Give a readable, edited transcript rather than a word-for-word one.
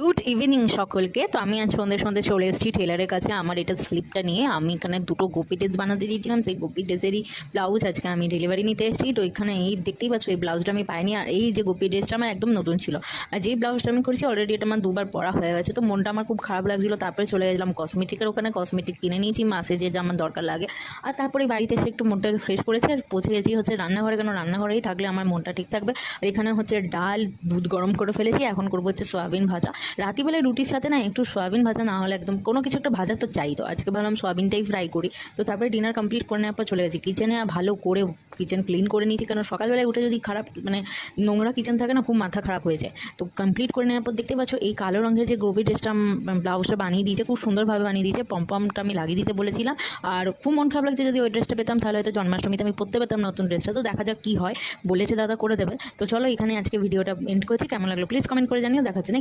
Good evening সকলকে। তো আমি আজ সন্ধ্যে সন্ধ্যে চলে এসেছি টেলারের কাছে আমার এটা স্লিপটা নিয়ে। আমি এখানে দুটো গোপী ড্রেস বানাতে দিয়েছিলাম, সেই গোপী ড্রেসেরই ব্লাউজ আজকে আমি ডেলিভারি নিতে এসেছি। তো এখানে এই দেখতেই পাচ্ছ এই ব্লাউজটা আমি পাইনি, আর এই যে গোপী ড্রেসটা আমার একদম নতুন ছিল, আর যেই ব্লাউজটা আমি করেছি অলরেডি এটা আমার দুবার পরা হয়ে গেছে। তো মনটা আমার খুব খারাপ লাগছিলো। তারপরে চলে গেলাম কসমেটিকের ওখানে, কসমেটিক কিনে নিয়েছি মাসে যে আমার দরকার লাগে। আর তারপরে বাড়িতে এসে একটু মনটাকে ফ্রেশ করেছি আর পৌঁছে গেছি হচ্ছে রান্নাঘরে, কেন রান্নাঘরেই থাকলে আমার মনটা ঠিক থাকবে। আর এখানে হচ্ছে ডাল দুধ গরম করে ফেলেছি, এখন করবো হচ্ছে সয়াবিন ভাজা। রাত্রিবেলায় রুটির সাথে না একটু সয়াবিন ভাজা না হলে একদম কোনো কিছু একটা ভাজা তো চাই। তো আজকে ভাবলাম সয়াবিনটাই ফ্রাই করি। তো তারপরে ডিনার কমপ্লিট করে নেওয়ার পর চলে গেছি কিচেনে, ভালো করে কিচেন ক্লিন করে নিয়েছি, কারণ সকালবেলায় উঠে যদি খারাপ নোংরা কিচেন থাকে না, খুব মাথা খারাপ হয়ে যায়। তো কমপ্লিট করে নেওয়ার পর দেখতে পাচ্ছ এই কালো রঙের যে গোবি ড্রেসটা ব্লাউজটা বানিয়ে দিয়েছে, খুব সুন্দরভাবে বানিয়ে দিয়েছে। পম্পমটা আমি লাগিয়ে দিতে বলেছিলাম, আর খুব মন খারাপ লাগছে যদি ওই ড্রেসটা পেতাম তাহলে হয়তো জন্মাষ্টমীতে আমি পরতে পেতাম নতুন ড্রেসটা। তো দেখা যাক কী হয়, বলেছে দাদা করে দেবে। তো চলো এখানে আজকে ভিডিওটা এন্ড করছি। কেমন লাগলো প্লিজ কমেন্ট করে জানিও। দেখাচ্ছে না।